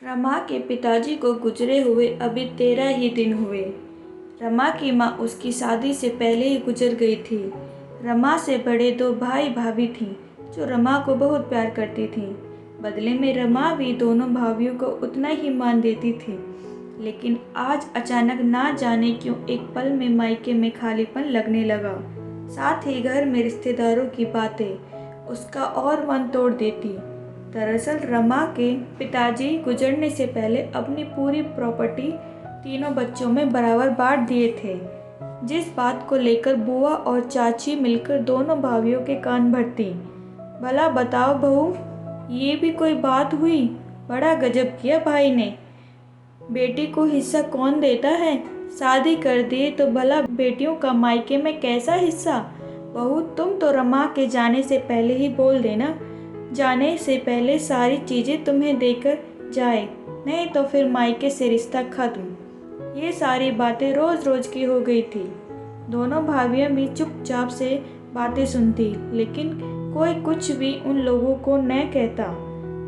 रमा के पिताजी को गुजरे हुए अभी 13 ही दिन हुए। रमा की माँ उसकी शादी से पहले ही गुजर गई थी। रमा से बड़े दो भाई भाभी थीं जो रमा को बहुत प्यार करती थीं। बदले में रमा भी दोनों भाभीयों को उतना ही मान देती थी। लेकिन आज अचानक ना जाने क्यों एक पल में मायके में खालीपन लगने लगा। साथ ही घर में रिश्तेदारों की बातें उसका और मन तोड़ देती। दरअसल रमा के पिताजी गुजरने से पहले अपनी पूरी प्रॉपर्टी तीनों बच्चों में बराबर बांट दिए थे, जिस बात को लेकर बुआ और चाची मिलकर दोनों भाभीियों के कान भरती। भला बताओ बहू, ये भी कोई बात हुई? बड़ा गजब किया भाई ने। बेटी को हिस्सा कौन देता है? शादी कर दिए तो भला बेटियों का मायके में कैसा हिस्सा? बहू, तुम तो रमा के जाने से पहले ही बोल देना, जाने से पहले सारी चीज़ें तुम्हें देकर जाए, नहीं तो फिर मायके से रिश्ता खत्म। ये सारी बातें रोज़ रोज़ की हो गई थी। दोनों भाभियाँ भी चुपचाप से बातें सुनती, लेकिन कोई कुछ भी उन लोगों को न कहता।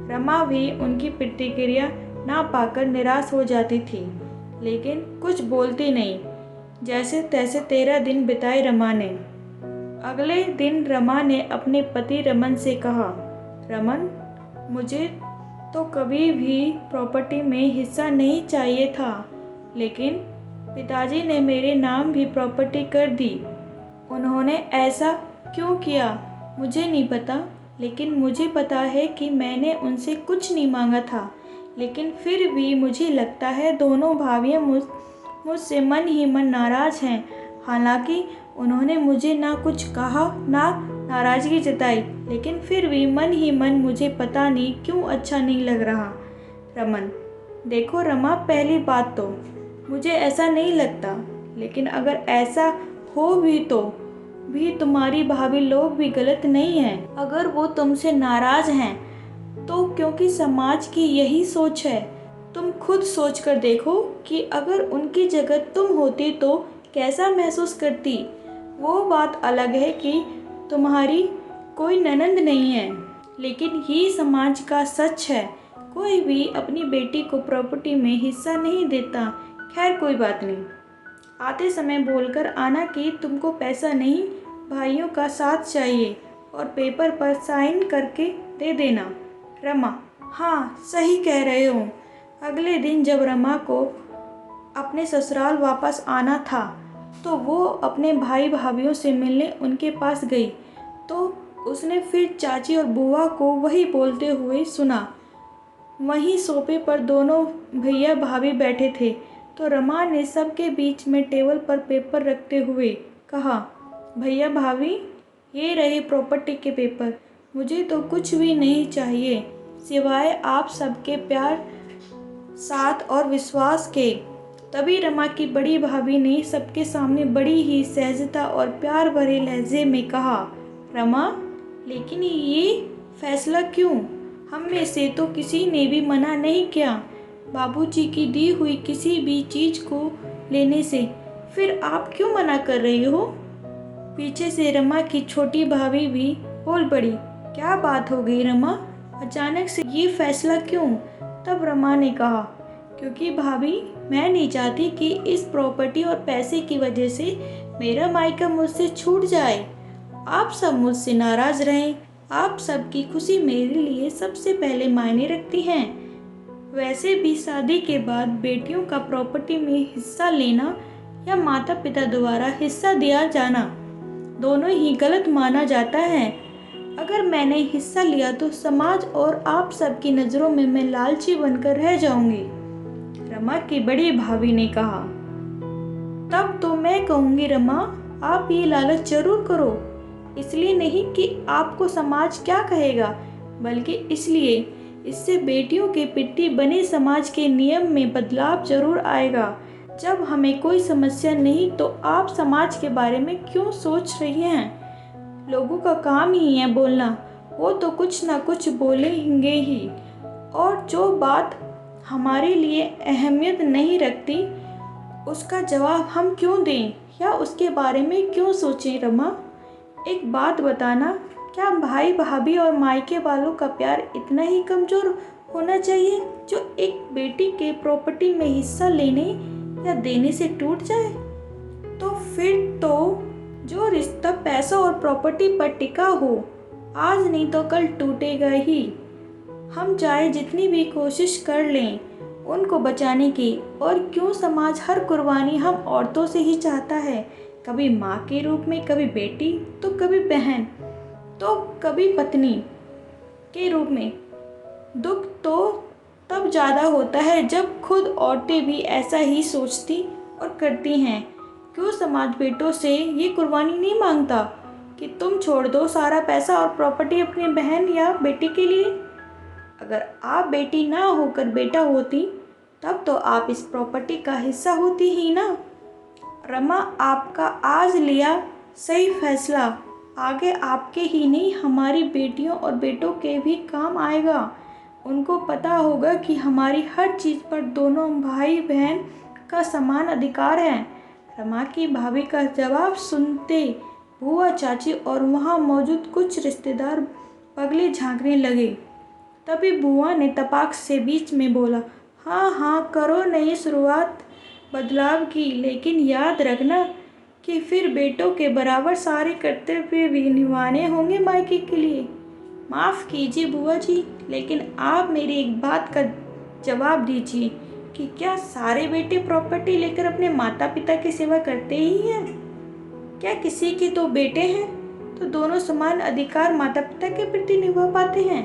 रमा भी उनकी प्रतिक्रिया ना पाकर निराश हो जाती थी, लेकिन कुछ बोलती नहीं। जैसे तैसे 13 दिन बिताए रमा ने। अगले दिन रमा ने अपने पति रमन से कहा, रमन, मुझे तो कभी भी प्रॉपर्टी में हिस्सा नहीं चाहिए था, लेकिन पिताजी ने मेरे नाम भी प्रॉपर्टी कर दी। उन्होंने ऐसा क्यों किया मुझे नहीं पता, लेकिन मुझे पता है कि मैंने उनसे कुछ नहीं मांगा था। लेकिन फिर भी मुझे लगता है दोनों भाभियाँ मुझसे मन ही मन नाराज़ हैं। हालांकि उन्होंने मुझे ना कुछ कहा ना नाराज़गी जताई, लेकिन फिर भी मन ही मन मुझे पता नहीं क्यों अच्छा नहीं लग रहा। रमन, देखो रमा, पहली बात तो मुझे ऐसा नहीं लगता, लेकिन अगर ऐसा हो भी तो भी तुम्हारी भाभी लोग भी गलत नहीं हैं। अगर वो तुमसे नाराज़ हैं तो क्योंकि समाज की यही सोच है। तुम खुद सोच कर देखो कि अगर उनकी जगह तुम होती तो कैसा महसूस करती। वो बात अलग है कि तुम्हारी कोई ननंद नहीं है, लेकिन ये समाज का सच है। कोई भी अपनी बेटी को प्रॉपर्टी में हिस्सा नहीं देता। खैर कोई बात नहीं। आते समय बोलकर आना कि तुमको पैसा नहीं, भाइयों का साथ चाहिए, और पेपर पर साइन करके दे देना। रमा, हाँ सही कह रहे हो। अगले दिन जब रमा को अपने ससुराल वापस आना था तो वो अपने भाई भाभीयों से मिलने उनके पास गई, तो उसने फिर चाची और बुआ को वही बोलते हुए सुना। वहीं सोफे पर दोनों भैया भाभी बैठे थे, तो रमा ने सबके बीच में टेबल पर पेपर रखते हुए कहा, भैया भाभी, ये रहे प्रॉपर्टी के पेपर। मुझे तो कुछ भी नहीं चाहिए सिवाय आप सबके प्यार, साथ और विश्वास के। तभी रमा की बड़ी भाभी ने सबके सामने बड़ी ही सहजता और प्यार भरे लहजे में कहा, रमा, लेकिन ये फैसला क्यों? हम में से तो किसी ने भी मना नहीं किया बाबूजी की दी हुई किसी भी चीज़ को लेने से। फिर आप क्यों मना कर रही हो? पीछे से रमा की छोटी भाभी भी बोल पड़ी, क्या बात हो गई रमा, अचानक से ये फैसला क्यों? तब रमा ने कहा, क्योंकि भाभी, मैं नहीं चाहती कि इस प्रॉपर्टी और पैसे की वजह से मेरा मायका मुझसे छूट जाए। आप सब मुझसे नाराज रहें। आप सबकी खुशी मेरे लिए सबसे पहले मायने रखती हैं। वैसे भी शादी के बाद बेटियों का प्रॉपर्टी में हिस्सा लेना या माता पिता द्वारा हिस्सा दिया जाना, दोनों ही गलत माना जाता है। अगर मैंने हिस्सा लिया तो समाज और आप सबकी नज़रों में मैं लालची बनकर रह जाऊंगी। रमा की बड़ी भाभी ने कहा, तब तो मैं कहूँगी रमा, आप ये लालच जरूर करो। इसलिए नहीं कि आपको समाज क्या कहेगा, बल्कि इसलिए इससे बेटियों के पिट्ठी बने समाज के नियम में बदलाव जरूर आएगा। जब हमें कोई समस्या नहीं तो आप समाज के बारे में क्यों सोच रही हैं? लोगों का काम ही है बोलना, वो तो कुछ ना कुछ बोलेंगे ही, और जो बात हमारे लिए अहमियत नहीं रखती उसका जवाब हम क्यों दें या उसके बारे में क्यों सोचें? रमा, एक बात बताना, क्या भाई भाभी और मायके वालों का प्यार इतना ही कमज़ोर होना चाहिए जो एक बेटी के प्रॉपर्टी में हिस्सा लेने या देने से टूट जाए, तो फिर तो जो रिश्ता पैसा और प्रॉपर्टी पर टिका हो, आज नहीं तो कल टूटेगा ही। हम चाहे जितनी भी कोशिश कर लें उनको बचाने की, और क्यों समाज हर कुर्बानी हम औरतों से ही चाहता है, कभी माँ के रूप में, कभी बेटी, तो कभी बहन, तो कभी पत्नी के रूप में। दुख तो तब ज़्यादा होता है जब खुद औरतें भी ऐसा ही सोचती और करती हैं। क्यों समाज बेटों से ये कुर्बानी नहीं मांगता कि तुम छोड़ दो सारा पैसा और प्रॉपर्टी अपनी बहन या बेटी के लिए? अगर आप बेटी ना होकर बेटा होती तब तो आप इस प्रॉपर्टी का हिस्सा होती ही ना। रमा, आपका आज लिया सही फैसला आगे आपके ही नहीं, हमारी बेटियों और बेटों के भी काम आएगा। उनको पता होगा कि हमारी हर चीज़ पर दोनों भाई बहन का समान अधिकार है। रमा की भाभी का जवाब सुनते बुआ, चाची और वहाँ मौजूद कुछ रिश्तेदार पगले झांकने लगे। तभी बुआ ने तपाक से बीच में बोला, हाँ हाँ, करो नई शुरुआत बदलाव की, लेकिन याद रखना कि फिर बेटों के बराबर सारे कर्तव्य भी निभाने होंगे मायके के लिए। माफ़ कीजिए बुआ जी, लेकिन आप मेरी एक बात का जवाब दीजिए कि क्या सारे बेटे प्रॉपर्टी लेकर अपने माता पिता की सेवा करते ही हैं? क्या किसी के तो बेटे हैं तो दोनों समान अधिकार माता पिता के प्रति निभा पाते हैं?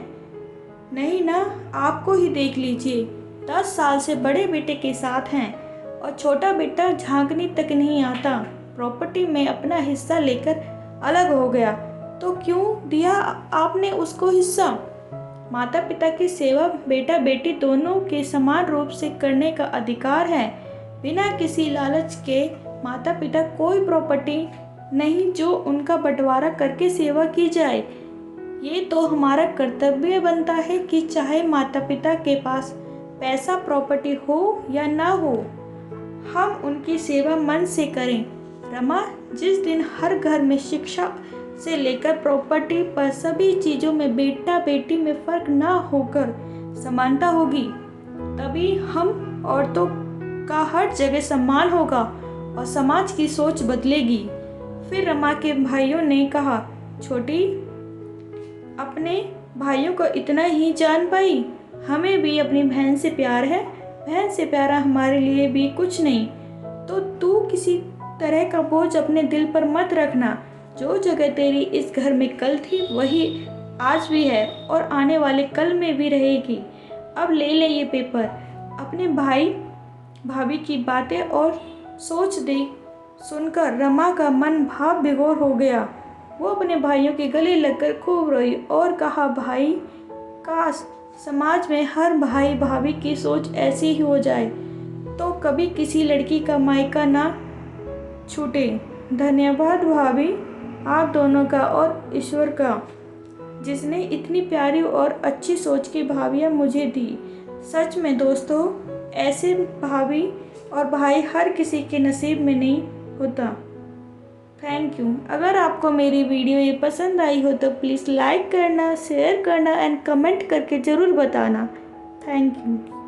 नहीं ना, आपको ही देख लीजिए, 10 साल से बड़े बेटे के साथ हैं और छोटा बेटा झांकने तक नहीं आता। प्रॉपर्टी में अपना हिस्सा लेकर अलग हो गया, तो क्यों दिया आपने उसको हिस्सा? माता पिता की सेवा बेटा बेटी दोनों के समान रूप से करने का अधिकार है। बिना किसी लालच के माता पिता कोई प्रॉपर्टी नहीं जो उनका बंटवारा करके सेवा की जाए। ये तो हमारा कर्तव्य बनता है कि चाहे माता पिता के पास पैसा प्रॉपर्टी हो या ना हो, हम उनकी सेवा मन से करें। रमा, जिस दिन हर घर में शिक्षा से लेकर प्रॉपर्टी पर सभी चीज़ों में बेटा बेटी में फ़र्क ना होकर समानता होगी, तभी हम औरतों का हर जगह सम्मान होगा और समाज की सोच बदलेगी। फिर रमा के भाइयों ने कहा, छोटी, अपने भाइयों को इतना ही जान पाई, हमें भी अपनी बहन से प्यार है, बहन से प्यारा हमारे लिए भी कुछ नहीं। तो तू किसी तरह का बोझ अपने दिल पर मत रखना। जो जगह तेरी इस घर में कल थी वही आज भी है और आने वाले कल में भी रहेगी। अब ले ये पेपर। अपने भाई भाभी की बातें और सोच दे सुनकर रमा का मन भाव विभोर हो गया। वो अपने भाइयों के गले लगकर खूब रोई और कहा, भाई, काश समाज में हर भाई भाभी की सोच ऐसी ही हो जाए तो कभी किसी लड़की का मायका ना छूटे। धन्यवाद भाभी, आप दोनों का और ईश्वर का, जिसने इतनी प्यारी और अच्छी सोच की भाभियाँ मुझे दी। सच में दोस्तों, ऐसे भाभी और भाई हर किसी के नसीब में नहीं होता। Thank you. अगर आपको मेरी वीडियो ये पसंद आई हो तो प्लीज़ लाइक करना, शेयर करना एंड कमेंट करके ज़रूर बताना। Thank you.